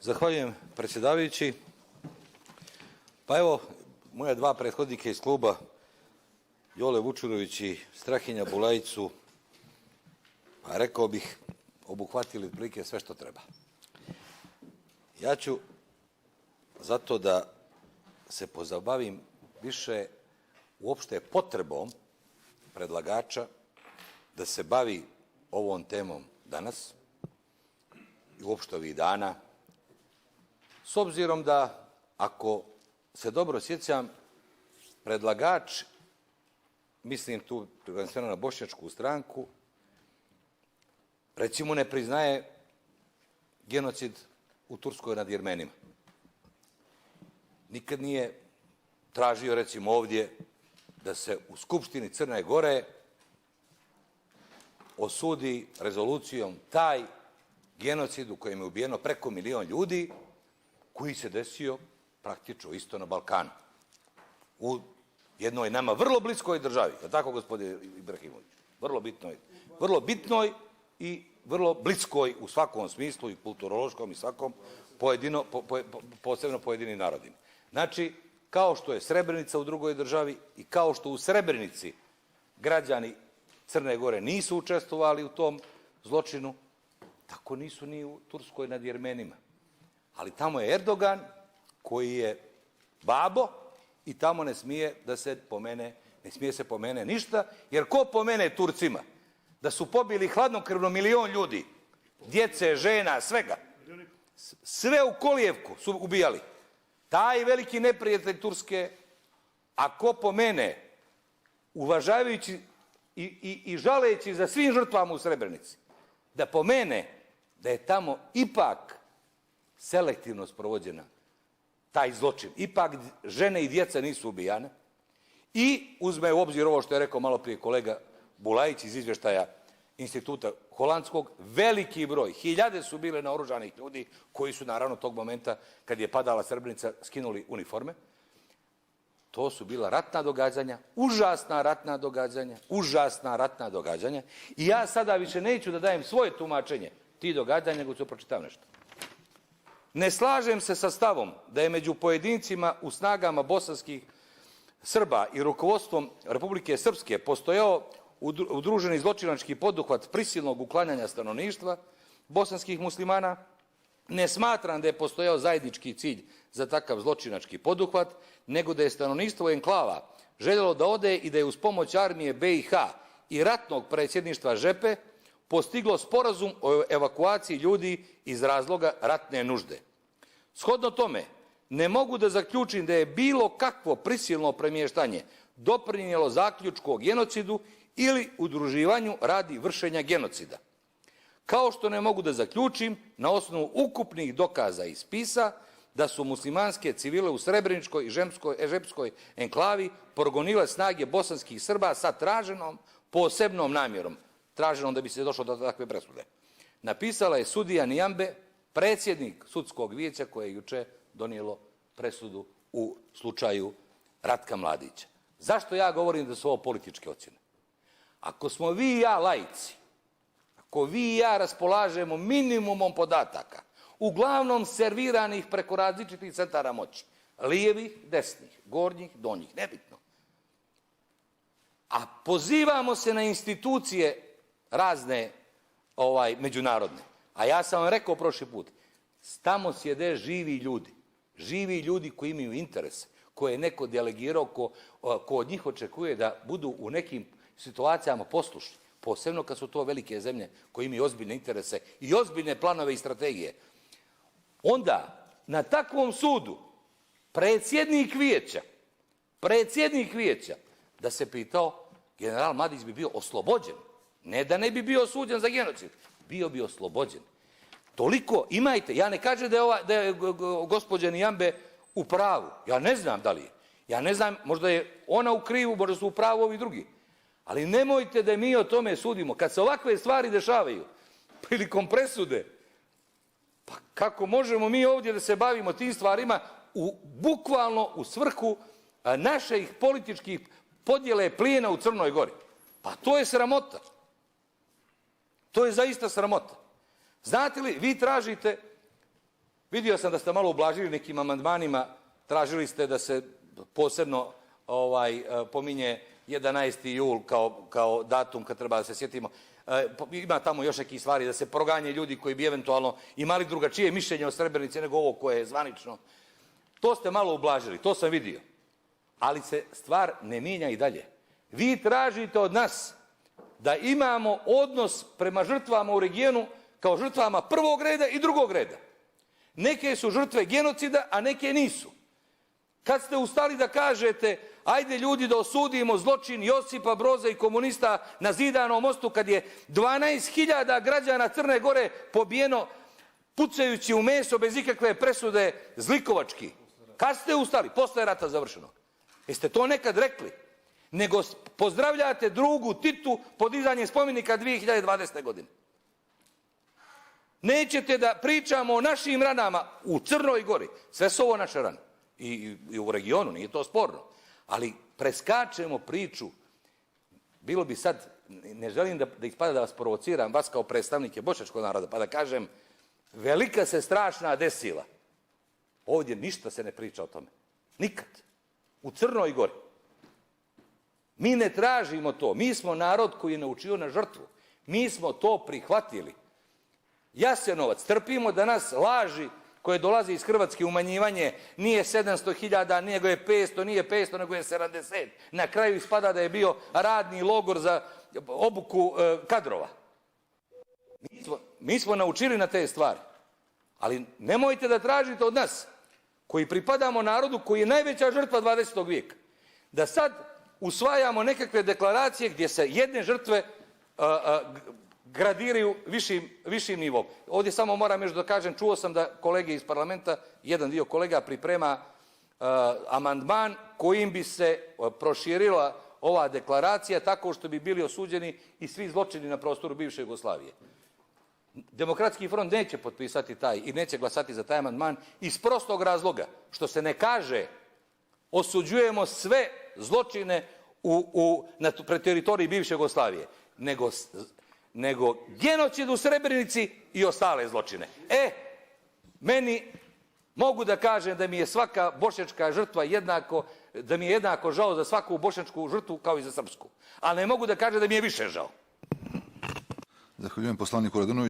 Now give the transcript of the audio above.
Zahvaljujem, predsjedavajući. Pa evo, moja dva prethodnika iz kluba, Jole Vučurović i Strahinja Bulajić su, rekao bih, obuhvatili otprilike sve što treba. Ja ću zato da se pozabavim više uopšte potrebom predlagača da se bavi ovom temom danas i uopšte ovih dana, s obzirom da, ako se dobro sjećam, predlagač, mislim tu prvenstveno na Bošnjačku stranku, recimo ne priznaje genocid u Turskoj nad Jermenima. Nikad nije tražio, recimo ovdje, da se u Skupštini Crne Gore osudi rezolucijom taj genocid u kojem je ubijeno preko 1 milion ljudi, koji se desio praktično isto na Balkanu, u jednoj nama vrlo bliskoj državi, je tako, gospodine Ibrahimović? Vrlo bitnoj i vrlo bliskoj u svakom smislu, i kulturološkom i svakom, posebno pojedinim narodima. Znači, kao što je Srebrenica u drugoj državi i kao što u Srebrenici građani Crne Gore nisu učestvovali u tom zločinu, tako nisu ni u Turskoj nad Jermenima. Ali tamo je Erdogan, koji je babo, i tamo ne smije se pomene ništa, jer ko pomene Turcima da su pobili hladnokrvno 1 milion ljudi, djece, žena, svega, sve u kolijevku su ubijali, taj veliki neprijatelj Turske, a ko pomene, uvažavajući i žaleći za svim žrtvama u Srebrenici, da pomene da je tamo ipak selektivno sprovođena taj zločin, ipak žene i djeca nisu ubijane, i uzme u obzir ovo što je rekao malo prije kolega Bulajić iz izvještaja Instituta holandskog, veliki broj, hiljade su bile naoružanih ljudi koji su naravno tog momenta, kad je padala Srebrenica, skinuli uniforme. To su bila ratna događanja, užasna ratna događanja, i ja sada više neću da dajem svoje tumačenje tih događanja, nego ću pročitam nešto. Ne slažem se sa stavom da je među pojedincima u snagama bosanskih Srba i rukovodstvom Republike Srpske postojao udruženi zločinački poduhvat prisilnog uklanjanja stanovništva bosanskih muslimana. Ne smatram da je postojao zajednički cilj za takav zločinački poduhvat, nego da je stanovništvo enklava željelo da ode i da je uz pomoć armije BiH i ratnog predsjedništva Žepe postiglo sporazum o evakuaciji ljudi iz razloga ratne nužde. Shodno tome, ne mogu da zaključim da je bilo kakvo prisilno premještanje doprinijelo zaključku o genocidu ili udruživanju radi vršenja genocida. Kao što ne mogu da zaključim, na osnovu ukupnih dokaza iz spisa, da su muslimanske civile u Srebreničkoj i Žepskoj enklavi progonile snage bosanskih Srba sa traženom posebnom namjerom, traženom da bi se došlo do takve presude. Napisala je sudija Nijambe, predsjednik sudskog vijeća koje je juče donijelo presudu u slučaju Ratka Mladića. Zašto ja govorim da su ovo političke ocjene? Ako smo vi i ja laici, ako vi i ja raspolažemo minimumom podataka, uglavnom serviranih preko različitih centara moći, lijevih, desnih, gornjih, donjih, nebitno, a pozivamo se na institucije razne međunarodne, a ja sam vam rekao prošli put, tamo sjede živi ljudi koji imaju interese, koje je neko delegirao, ko od njih očekuje da budu u nekim situacijama poslušni, posebno kad su to velike zemlje koje imaju ozbiljne interese i ozbiljne planove i strategije. Onda, na takvom sudu, predsjednik vijeća, da se pitao, general Mladić bi bio oslobođen, ne da ne bi bio osuđen za genocid, bio bi oslobođen. Toliko imajte, ja ne kažem da je gospođa Nijambe u pravu, ja ne znam da li je, ja ne znam, možda je ona u krivu, možda su u pravu ovi drugi, ali nemojte da mi o tome sudimo. Kad se ovakve stvari dešavaju, prilikom presude, pa kako možemo mi ovdje da se bavimo tim stvarima bukvalno u svrhu naših političkih podjele plijena u Crnoj Gori? Pa to je sramota. To je zaista sramota. Znate li, vi tražite Vidio sam da ste malo ublažili nekim amandmanima, tražili ste da se posebno pominje 11. jul kao datum kad treba da se sjetimo. Ima tamo još nekih stvari da se proganje ljudi koji bi eventualno imali drugačije mišljenje o Srebrenici nego ovo koje je zvanično. To ste malo ublažili, to sam vidio. Ali se stvar ne mijenja i dalje. Vi tražite od nas da imamo odnos prema žrtvama u regionu kao žrtvama prvog reda i drugog reda. Neke su žrtve genocida, a neke nisu. Kad ste ustali da kažete, ajde ljudi da osudimo zločin Josipa Broza i komunista na Zidanom mostu kad je 12.000 građana Crne Gore pobijeno pucajući u meso bez ikakve presude zlikovački. Kad ste ustali? Posle rata završenog. Jeste to nekad rekli? Nego pozdravljate drugu Titu podizanjem spomenika 2020. godine. Nećete da pričamo o našim ranama u Crnoj Gori. Sve su ovo naše rane. I u regionu, nije to sporno. Ali preskačemo priču. Bilo bi sad, ne želim da ispada da vas provociram, vas kao predstavnike bošnjačkog naroda, pa da kažem, velika se strašna desila. Ovdje ništa se ne priča o tome. Nikad. U Crnoj Gori. Mi ne tražimo to. Mi smo narod koji je naučio na žrtvu. Mi smo to prihvatili. Jasenovac, trpimo da nas laži koje dolaze iz Hrvatske, umanjivanje, nije 700.000, nego je 500, nije 500, nego je 70. Na kraju ispada da je bio radni logor za obuku kadrova. Mi smo naučili na te stvari. Ali nemojte da tražite od nas, koji pripadamo narodu koji je najveća žrtva 20. vijeka, da sad usvajamo nekakve deklaracije gdje se jedne žrtve gradiraju višim nivom. Ovdje samo moram još da kažem, čuo sam da kolege iz parlamenta, jedan dio kolega priprema amandman kojim bi se proširila ova deklaracija tako što bi bili osuđeni i svi zločini na prostoru bivše Jugoslavije. Demokratski front neće potpisati taj i neće glasati za taj amandman iz prostog razloga što se ne kaže osuđujemo sve zločine na teritoriji bivše Jugoslavije, nego genocid u Srebrenici i ostale zločine. Meni mogu da kažem da mi je svaka bošnjačka žrtva jednako, da mi je jednako žao za svaku bošnjačku žrtvu kao i za srpsku. Ali ne mogu da kažem da mi je više žao. Zahvaljujem poslaniku Radanoviću.